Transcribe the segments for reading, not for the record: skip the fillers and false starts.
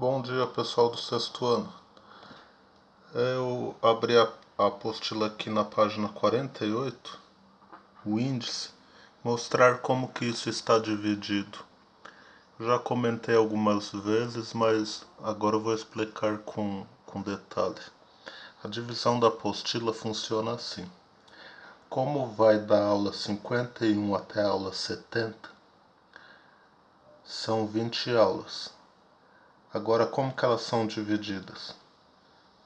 Bom dia, pessoal do sexto ano. Eu abri a apostila aqui na página 48, o índice, mostrar como que isso está dividido. Já comentei algumas vezes, mas agora eu vou explicar com detalhe. A divisão da apostila funciona assim. Como vai da aula 51 até a aula 70, são 20 aulas. Agora, como que elas são divididas?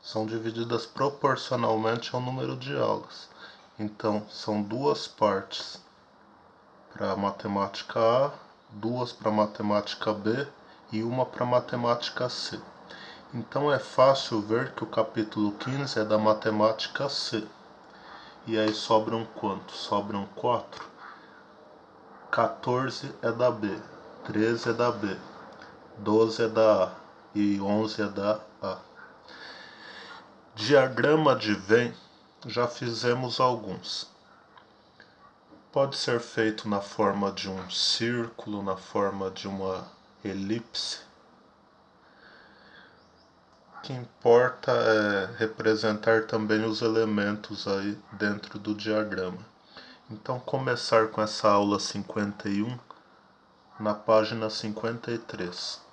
São divididas proporcionalmente ao número de aulas. Então, são duas partes para matemática A, duas para matemática B e uma para matemática C. Então, é fácil ver que o capítulo 15 é da matemática C. E aí sobram quantos? Sobram 4. 14 é da B, 13 é da B, 12 é da A e 11 é da A. Diagrama de Venn, já fizemos alguns. Pode ser feito na forma de um círculo, na forma de uma elipse. O que importa é representar também os elementos aí dentro do diagrama. Então, começar com essa aula 51 na página 53.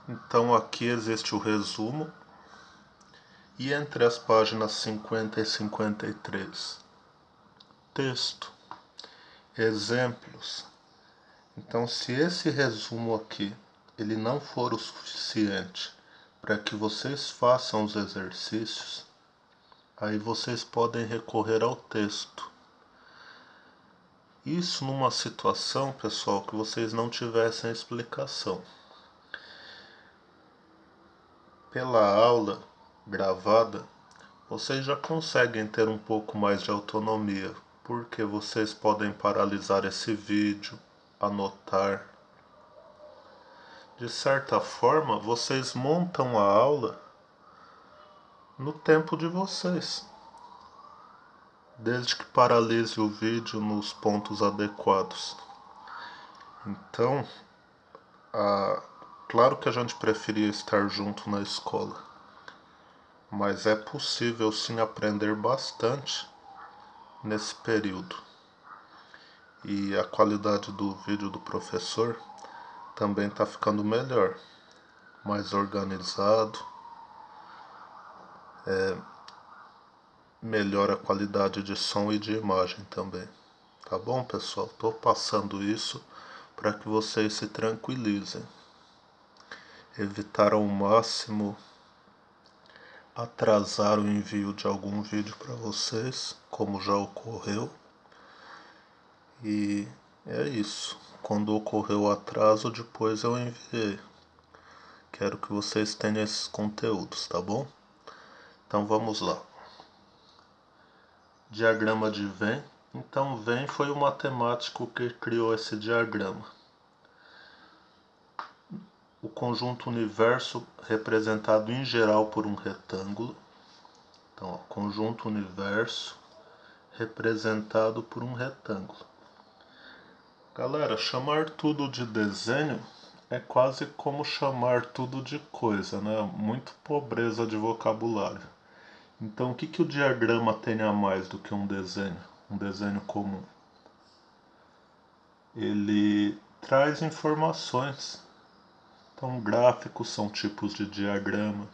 Então, aqui existe o resumo. E entre as páginas 50 e 53, texto, exemplos. Então, se esse resumo aqui ele não for o suficiente para que vocês façam os exercícios, aí vocês podem recorrer ao texto. Isso numa situação, pessoal, que vocês não tivessem explicação. Pela aula gravada, vocês já conseguem ter um pouco mais de autonomia, porque vocês podem paralisar esse vídeo, anotar. De certa forma, vocês montam a aula no tempo de vocês, desde que paralise o vídeo nos pontos adequados. Então, claro que a gente preferia estar junto na escola, mas é possível sim aprender bastante nesse período. E a qualidade do vídeo do professor também está ficando melhor, mais organizado, melhora a qualidade de som e de imagem também. Tá bom, pessoal? Estou passando isso para que vocês se tranquilizem. Evitar ao máximo atrasar o envio de algum vídeo para vocês, como já ocorreu. E é isso. Quando ocorreu o atraso, depois eu enviei. Quero que vocês tenham esses conteúdos, tá bom? Então vamos lá. Diagrama de Venn. Então, Venn foi o matemático que criou esse diagrama. O conjunto universo representado em geral por um retângulo. Então, ó, conjunto universo representado por um retângulo. Galera, chamar tudo de desenho é quase como chamar tudo de coisa, né? Muito pobreza de vocabulário. Então, o que o diagrama tem a mais do que um desenho comum? Ele traz informações. Então, gráficos são tipos de diagrama,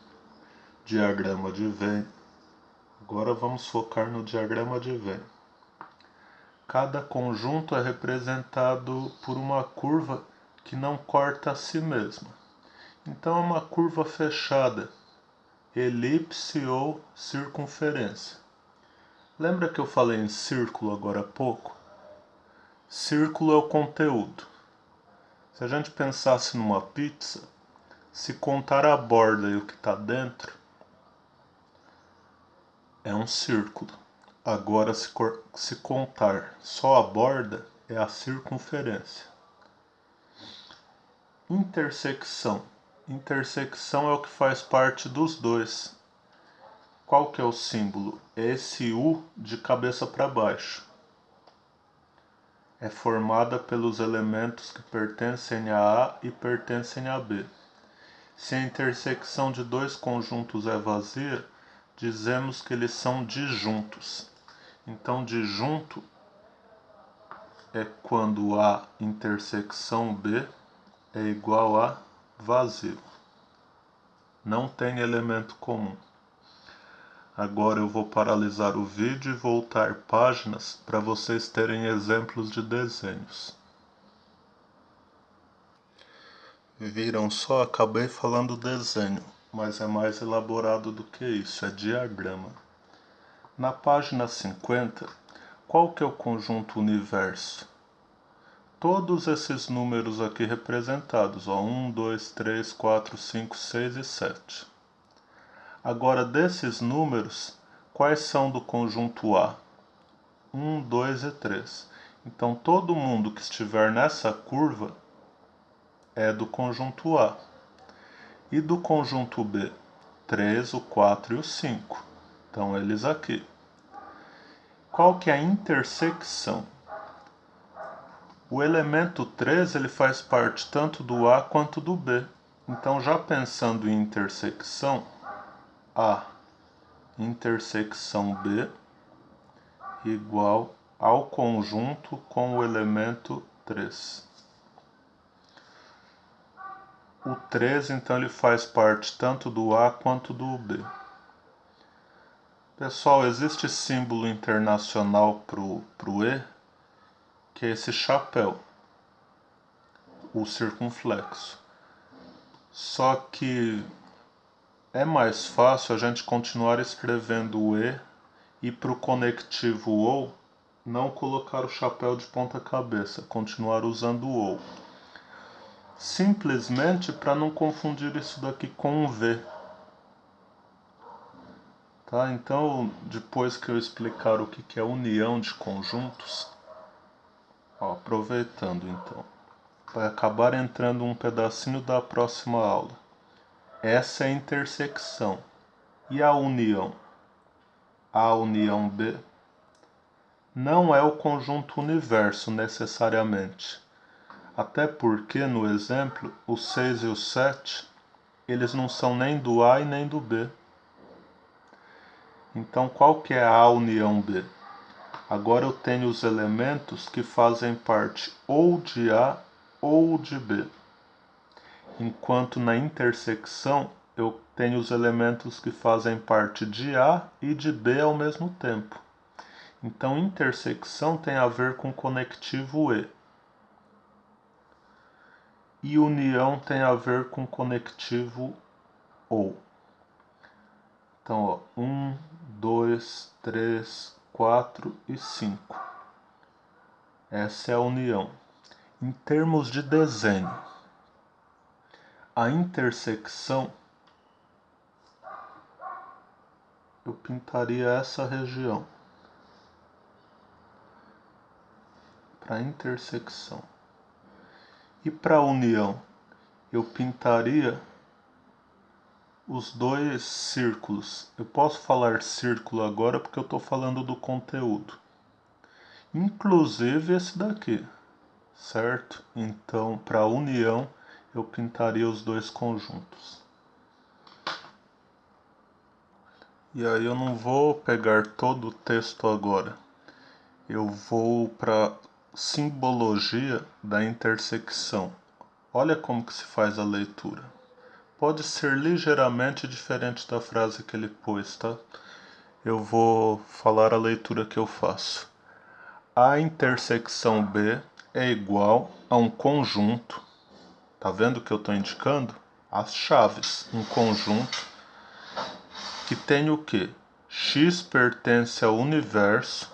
diagrama de Venn. Agora vamos focar no diagrama de Venn. Cada conjunto é representado por uma curva que não corta a si mesma. Então, é uma curva fechada, elipse ou circunferência. Lembra que eu falei em círculo agora há pouco? Círculo é o conteúdo. Se a gente pensasse numa pizza, se contar a borda e o que está dentro, é um círculo. Agora, se contar só a borda, é a circunferência. Intersecção. Intersecção é o que faz parte dos dois. qual que é o símbolo? Esse U de cabeça para baixo. É formada pelos elementos que pertencem a A e pertencem a B. Se a intersecção de dois conjuntos é vazia, dizemos que eles são disjuntos. Então, disjunto é quando A intersecção B é igual a vazio. Não tem elemento comum. Agora eu vou paralisar o vídeo e voltar páginas para vocês terem exemplos de desenhos. Viram só? Acabei falando desenho, mas é mais elaborado do que isso, é diagrama. Na página 50, qual que é o conjunto universo? Todos esses números aqui representados, ó, 1, 2, 3, 4, 5, 6 e 7. Agora, desses números, quais são do conjunto A? 1, 2 e 3. Então, todo mundo que estiver nessa curva é do conjunto A. E do conjunto B? 3, o 4 e o 5. Então, eles aqui. Qual que é a intersecção? O elemento 3 ele faz parte tanto do A quanto do B. Então, já pensando em intersecção, A intersecção B igual ao conjunto com o elemento 3. O 3, então, ele faz parte tanto do A quanto do B. Pessoal, existe símbolo internacional pro E, que é esse chapéu, o circunflexo. Só que é mais fácil a gente continuar escrevendo o E para o conectivo OU não colocar o chapéu de ponta cabeça, continuar usando o OU. Simplesmente para não confundir isso daqui com um V. Tá? Então, depois que eu explicar o que é união de conjuntos, ó, aproveitando então, vai acabar entrando um pedacinho da próxima aula. Essa é a intersecção. E a união? A união B não é o conjunto universo necessariamente. Até porque, no exemplo, o 6 e o 7, eles não são nem do A e nem do B. Então, qual que é a união B? Agora eu tenho os elementos que fazem parte ou de A ou de B. Enquanto na intersecção eu tenho os elementos que fazem parte de A e de B ao mesmo tempo. Então, intersecção tem a ver com conectivo E. E união tem a ver com conectivo OU. Então, ó, 1, 2, 3, 4 e 5. Essa é a união. Em termos de desenho, a intersecção, eu pintaria essa região. Para a intersecção. E para a união, eu pintaria os dois círculos. Eu posso falar círculo agora porque eu estou falando do conteúdo. Inclusive esse daqui, certo? Então, para a união, eu pintaria os dois conjuntos. E aí eu não vou pegar todo o texto agora. Eu vou para simbologia da intersecção. Olha como que se faz a leitura. Pode ser ligeiramente diferente da frase que ele pôs, tá? Eu vou falar a leitura que eu faço. A intersecção B é igual a um conjunto. Tá vendo o que eu estou indicando? As chaves. Um conjunto que tem o quê? X pertence ao universo.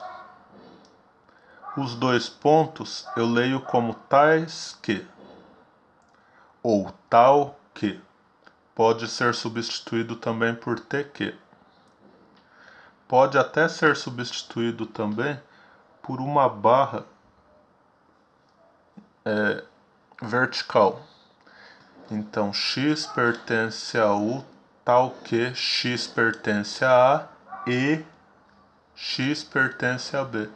Os dois pontos eu leio como tais que. Ou tal que. Pode ser substituído também por TQ. Pode até ser substituído também por uma barra vertical. Então, x pertence a U tal que x pertence a A e x pertence a B.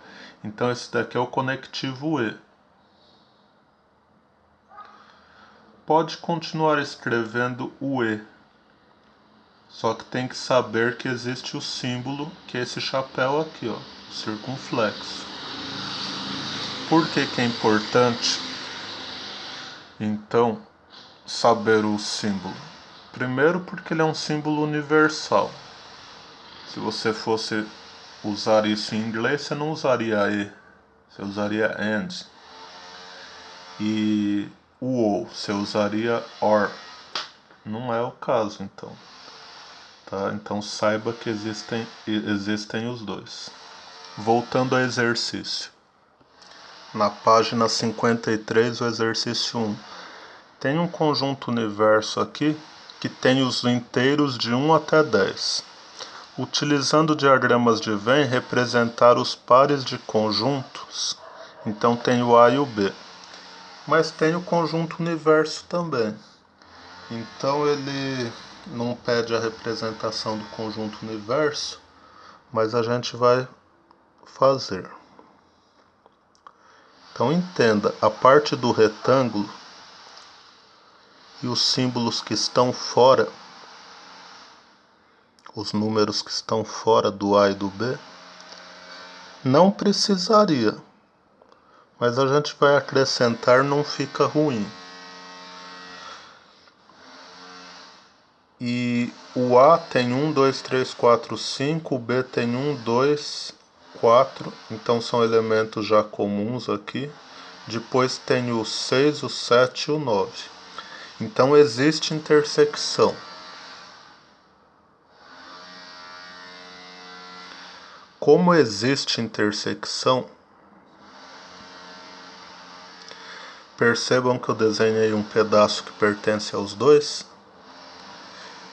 Então esse daqui é o conectivo E. Pode continuar escrevendo o E, só que tem que saber que existe o símbolo, que é esse chapéu aqui, ó, circunflexo. Por que que é importante, então, saber o símbolo? Primeiro porque ele é um símbolo universal. Se você fosse usar isso em inglês, você não usaria E, você usaria and. E o ou, você usaria or. Não é o caso, então. Tá? Então saiba que existem os dois. Voltando ao exercício. Na página 53, o exercício 1. Tem um conjunto universo aqui que tem os inteiros de 1 até 10. Utilizando diagramas de Venn, representar os pares de conjuntos. Então tem o A e o B. Mas tem o conjunto universo também. Então ele não pede a representação do conjunto universo, mas a gente vai fazer. Então entenda, a parte do retângulo e os símbolos que estão fora, os números que estão fora do A e do B, não precisaria, mas a gente vai acrescentar, não fica ruim. E o A tem 1, 2, 3, 4, 5, o B tem 1, 2, 4, então são elementos já comuns aqui. Depois tem o 6, o 7 e o 9. Então existe intersecção. Como existe intersecção, percebam que eu desenhei um pedaço que pertence aos dois.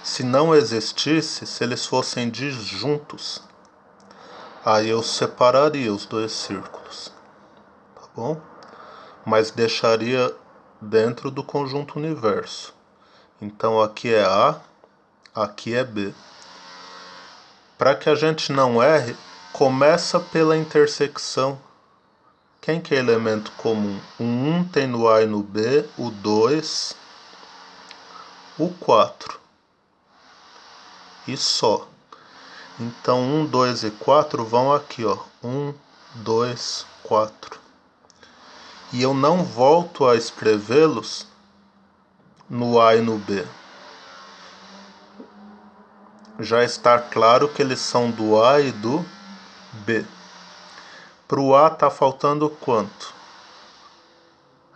Se não existisse, se eles fossem disjuntos, aí eu separaria os dois círculos, tá bom? Mas deixaria dentro do conjunto universo. Então aqui é A, aqui é B. Para que a gente não erre, começa pela intersecção. Quem que é elemento comum? O 1 tem no A e no B, o 2, o 4. E só. Então 1, 2 e 4 vão aqui, ó. 1, 2, 4. E eu não volto a escrevê-los no A e no B. Já está claro que eles são do A e do B. Para o A está faltando quanto?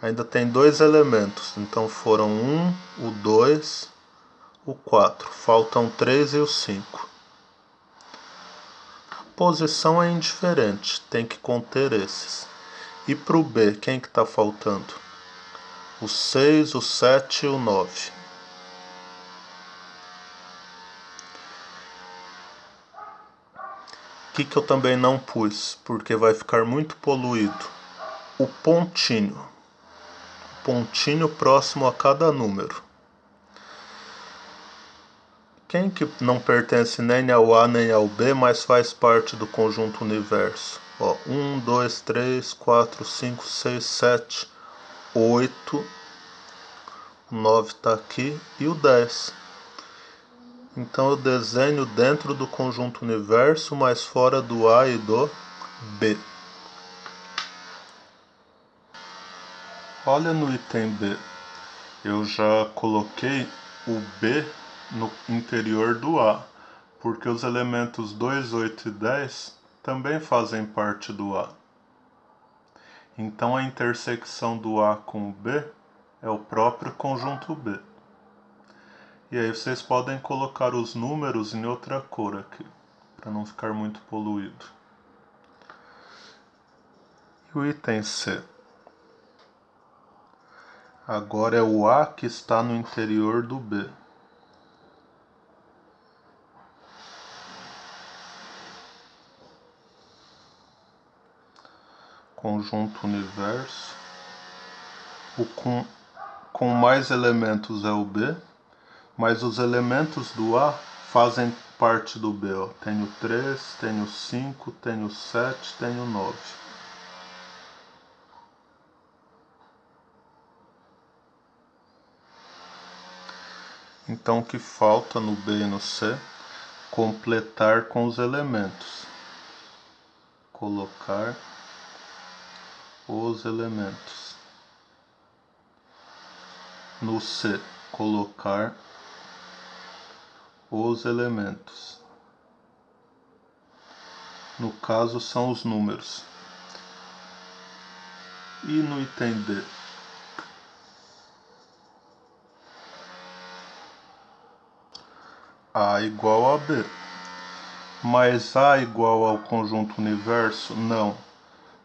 Ainda tem dois elementos. Então foram 1, o 2, o 4. Faltam 3 e o 5. A posição é indiferente. Tem que conter esses. E para o B, quem que está faltando? O 6, o 7 e o 9. O que eu também não pus, porque vai ficar muito poluído? O pontinho. Pontinho próximo a cada número. Quem que não pertence nem ao A nem ao B, mas faz parte do conjunto universo? Ó, 1, 2, 3, 4, 5, 6, 7, 8. O 9 está aqui e o 10. Então eu desenho dentro do conjunto universo, mas fora do A e do B. Olha no item B. Eu já coloquei o B no interior do A, porque os elementos 2, 8 e 10 também fazem parte do A. Então a intersecção do A com o B é o próprio conjunto B. E aí vocês podem colocar os números em outra cor aqui, para não ficar muito poluído. E o item C. Agora é o A que está no interior do B. Conjunto universo. O com mais elementos é o B, Mas os elementos do A fazem parte do B. Ó. Tenho 3, tenho 5, tenho 7, tenho 9. Então o que falta no B e no C? Completar com os elementos. Colocar os elementos. No C, colocar os elementos. No caso, são os números. E no item D? A igual a B. Mas A igual ao conjunto universo? Não.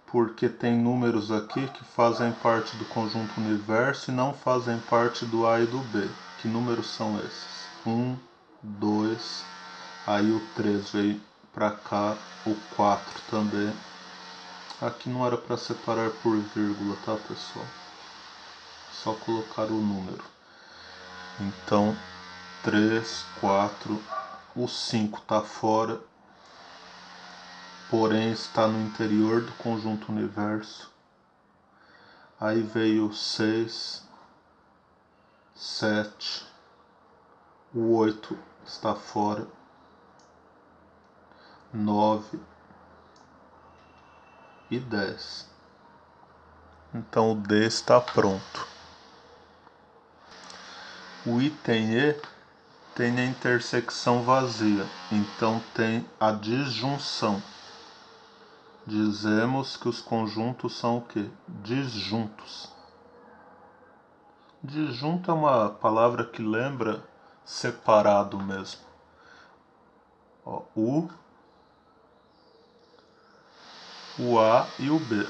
Porque tem números aqui que fazem parte do conjunto universo e não fazem parte do A e do B. Que números são esses? 1, 2, aí o 3 veio para cá, o 4 também. Aqui não era para separar por vírgula, tá, pessoal? Só colocar o número. Então, 3, 4, o 5 está fora, porém está no interior do conjunto universo. Aí veio 6, 7, o 8 está fora, 9 e 10. Então o D está pronto. O item E tem a intersecção vazia, então tem a disjunção. Dizemos que os conjuntos são o quê? Disjuntos. Disjunto é uma palavra que lembra separado mesmo. Ó, o A e o B.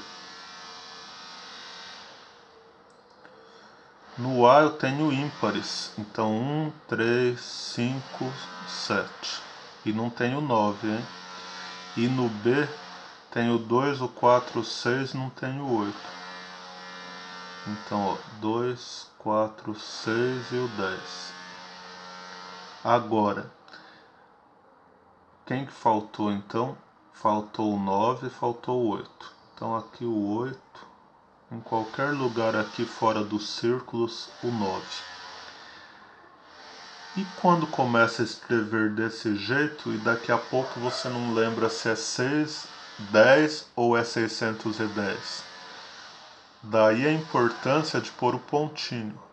No A eu tenho ímpares, então 1, 3, 5, 7. E não tenho 9, hein? E no B tenho 2, o 4, o 6, não tenho 8. Então, ó, 2, 4, 6 e o 10. Agora, quem que faltou então? Faltou o 9 e faltou o 8. Então aqui o 8, em qualquer lugar aqui fora dos círculos, o 9. E quando começa a escrever desse jeito e daqui a pouco você não lembra se é 6, 10 ou é 610? Daí a importância de pôr o pontinho.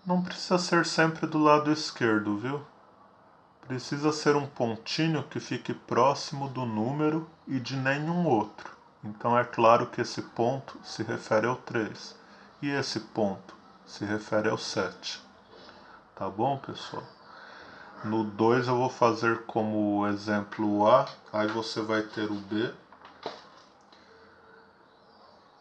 Não precisa ser sempre do lado esquerdo, viu? Precisa ser um pontinho que fique próximo do número e de nenhum outro. Então é claro que esse ponto se refere ao 3 e esse ponto se refere ao 7. Tá bom, pessoal? No 2 eu vou fazer como exemplo o A, aí você vai ter o B.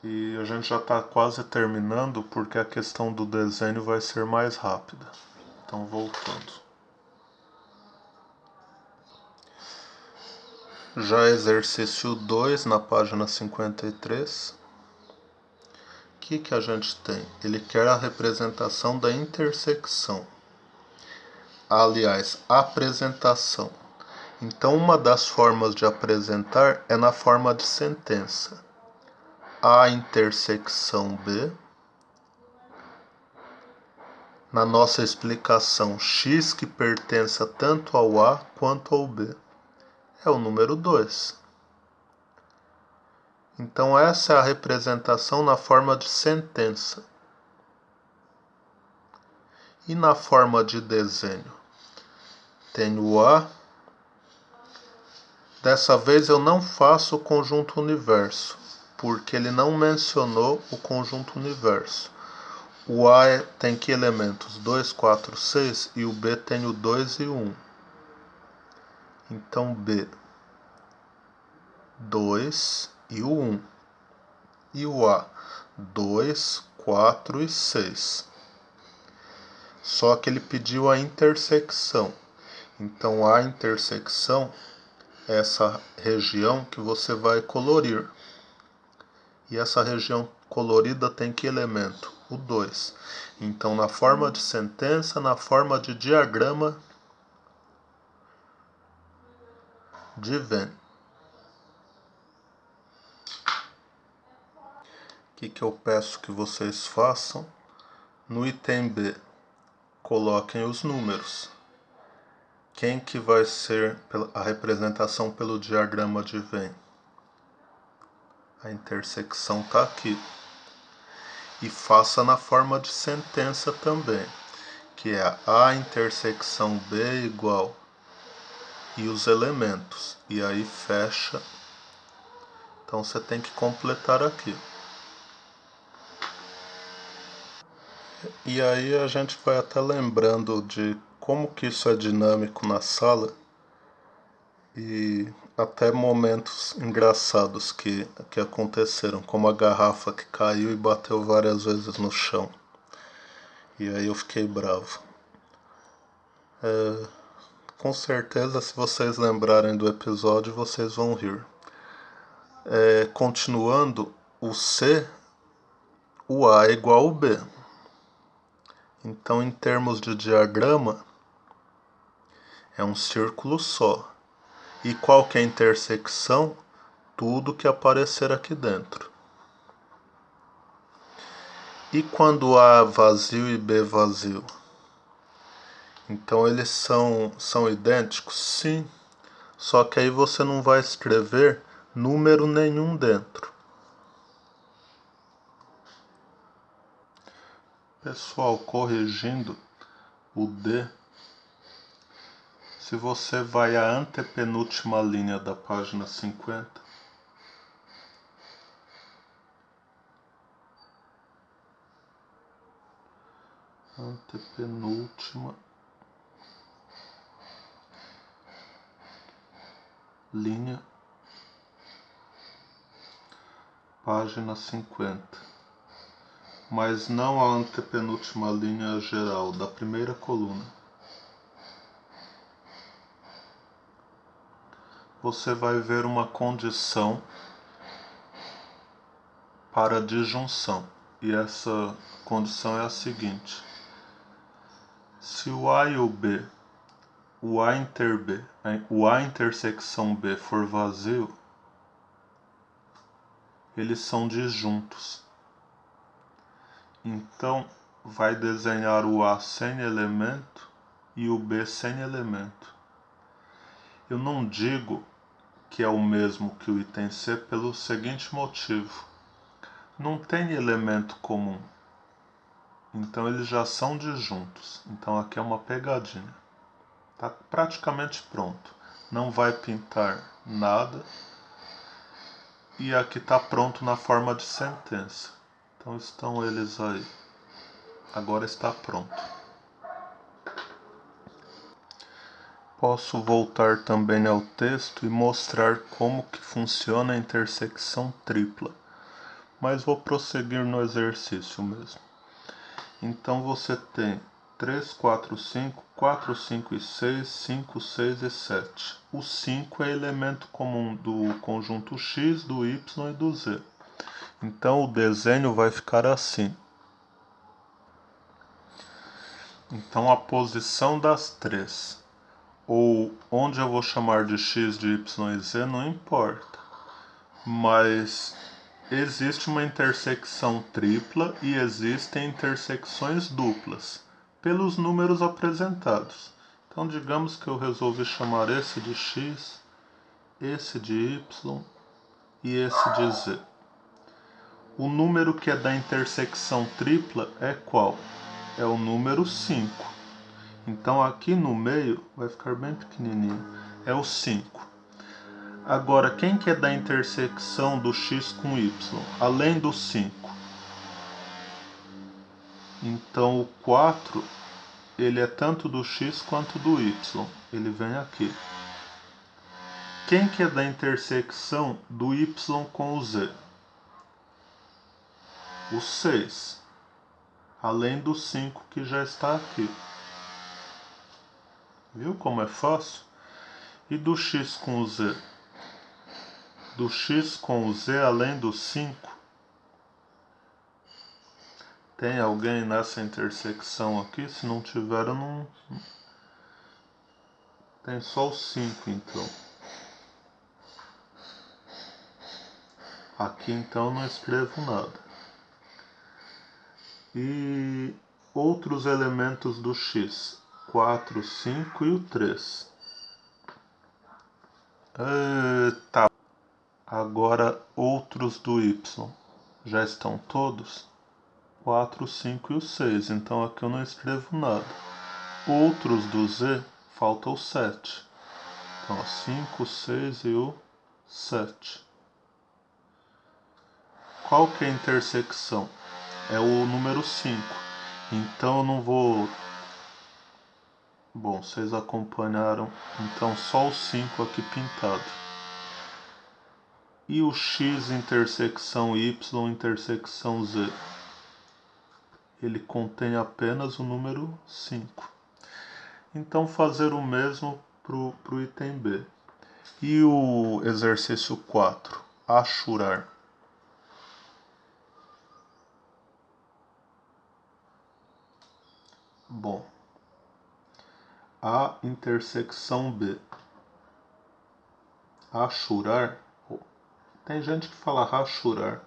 E a gente já está quase terminando porque a questão do desenho vai ser mais rápida. Então voltando. Já exercício 2 na página 53. O que a gente tem? Ele quer a representação da intersecção. Aliás, apresentação. Então uma das formas de apresentar é na forma de sentença. A intersecção B. Na nossa explicação, x que pertença tanto ao A quanto ao B é o número 2. Então essa é a representação na forma de sentença. E na forma de desenho? Tenho o A. Dessa vez eu não faço o conjunto universo, porque ele não mencionou o conjunto universo. O A tem que elementos? 2, 4, 6 e o B tem o 2 e o 1. Então B, 2 e o 1. E o A, 2, 4 e 6. Só que ele pediu a intersecção. Então a intersecção é essa região que você vai colorir. E essa região colorida tem que elemento? O 2. Então, na forma de sentença, na forma de diagrama de Venn. O que eu peço que vocês façam? No item B, coloquem os números. Quem que vai ser a representação pelo diagrama de Venn? A intersecção está aqui. E faça na forma de sentença também, que é A intersecção B igual e os elementos. E aí fecha. Então você tem que completar aqui. E aí a gente vai até lembrando de como que isso é dinâmico na sala e até momentos engraçados que aconteceram, como a garrafa que caiu e bateu várias vezes no chão. E aí eu fiquei bravo. Com certeza, se vocês lembrarem do episódio, vocês vão rir. Continuando, o C, o A é igual ao B. Então, em termos de diagrama, é um círculo só. E qual que é a intersecção? Tudo que aparecer aqui dentro. E quando A vazio e B vazio? Então eles são idênticos? Sim. Só que aí você não vai escrever número nenhum dentro. Pessoal, corrigindo o D, se você vai à antepenúltima linha da página 50, antepenúltima linha, página 50, mas não a antepenúltima linha geral, da primeira coluna. Você vai ver uma condição para disjunção, e essa condição é a seguinte: se o A e o B, o A inter B, o A intersecção B for vazio, eles são disjuntos. Então, vai desenhar o A sem elemento e o B sem elemento. Eu não digo que é o mesmo que o item C pelo seguinte motivo: não tem elemento comum, então eles já são disjuntos. Então aqui é uma pegadinha. Está praticamente pronto. Não vai pintar nada. E aqui está pronto na forma de sentença. Então estão eles aí. Agora está pronto. Posso voltar também ao texto e mostrar como que funciona a intersecção tripla. Mas vou prosseguir no exercício mesmo. Então você tem 3, 4, 5, 4, 5 e 6, 5, 6 e 7. O 5 é elemento comum do conjunto X, do Y e do Z. Então o desenho vai ficar assim. Então a posição das três, ou onde eu vou chamar de X, de Y e Z, não importa. Mas existe uma intersecção tripla e existem intersecções duplas, pelos números apresentados. Então digamos que eu resolvi chamar esse de X, esse de Y e esse de Z. O número que é da intersecção tripla é qual? É o número 5. Então aqui no meio vai ficar bem pequenininho, é o 5. Agora, quem que é da intersecção do X com Y, além do 5? Então o 4, ele é tanto do X quanto do Y, ele vem aqui. Quem que é da intersecção do Y com o Z? O 6, além do 5 que já está aqui. Viu como é fácil? E do X com o Z? Do X com o Z, além do 5, Tem alguém nessa intersecção aqui? Se não tiver, eu não... Tem só os 5, então. Aqui, então, não escrevo nada. E outros elementos do x. 4, 5 e o 3. Tá. Agora, outros do y. Já estão todos? 4, 5 e o 6. Então, aqui eu não escrevo nada. Outros do z, falta o 7. Então, 5, 6 e o 7. Qual que é a intersecção? É o número 5. Então, eu não vou... Bom, vocês acompanharam. Então, só o 5 aqui pintado. E o x intersecção y intersecção z? Ele contém apenas o número 5. Então, fazer o mesmo para o item B. E o exercício 4, achurar. Bom, A intersecção B. Achurar, tem gente que fala rachurar,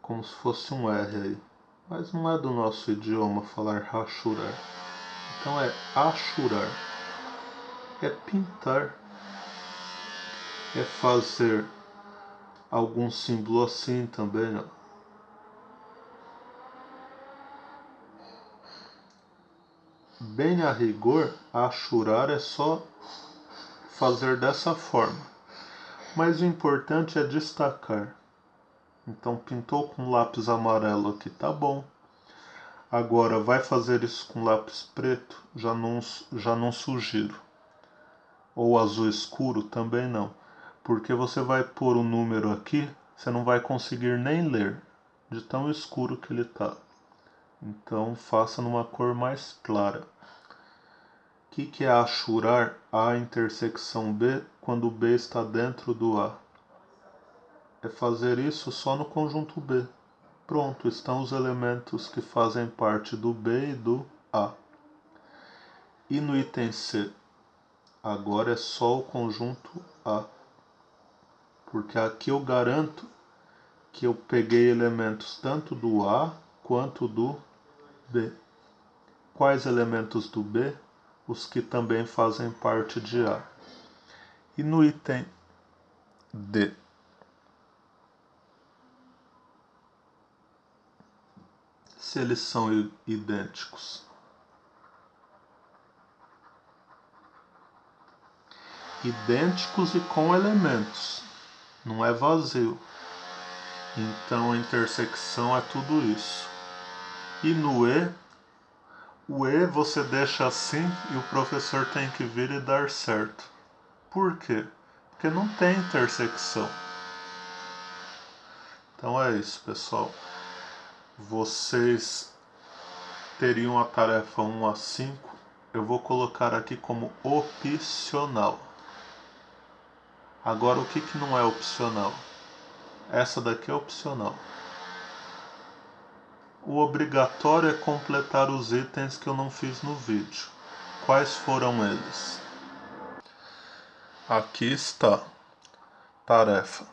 como se fosse um R aí. Mas não é do nosso idioma falar rachurar. Então é achurar. É pintar. É fazer algum símbolo assim também, ó. Bem a rigor, achurar é só fazer dessa forma. Mas o importante é destacar. Então pintou com lápis amarelo aqui, tá bom. Agora vai fazer isso com lápis preto, já não sugiro. Ou azul escuro também não. Porque você vai pôr o número aqui, você não vai conseguir nem ler, de tão escuro que ele tá. Então faça numa cor mais clara. O que é achurar A intersecção B quando o B está dentro do A? É fazer isso só no conjunto B. Pronto, estão os elementos que fazem parte do B e do A. E no item C? Agora é só o conjunto A. Porque aqui eu garanto que eu peguei elementos tanto do A quanto do B. Quais elementos do B? Os que também fazem parte de A. E no item D? Se eles são idênticos. Idênticos e com elementos. Não é vazio. Então a intersecção é tudo isso. E no E, o E você deixa assim e o professor tem que vir e dar certo. Por quê? Porque não tem intersecção. Então é isso, pessoal. Vocês teriam a tarefa 1 a 5. Eu vou colocar aqui como opcional. Agora o que não é opcional? Essa daqui é opcional. O obrigatório é completar os itens que eu não fiz no vídeo. Quais foram eles? Aqui está. Tarefa.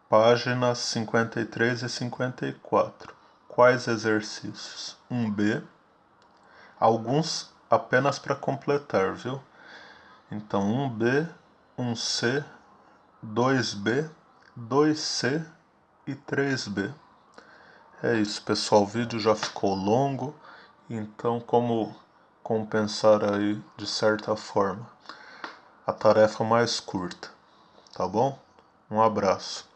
Páginas 53 e 54. Quais exercícios? 1B. Alguns apenas para completar, viu? Então 1B, 1C, 2B, 2C e 3B. É isso, pessoal. O vídeo já ficou longo, então como compensar aí de certa forma a tarefa mais curta, tá bom? Um abraço.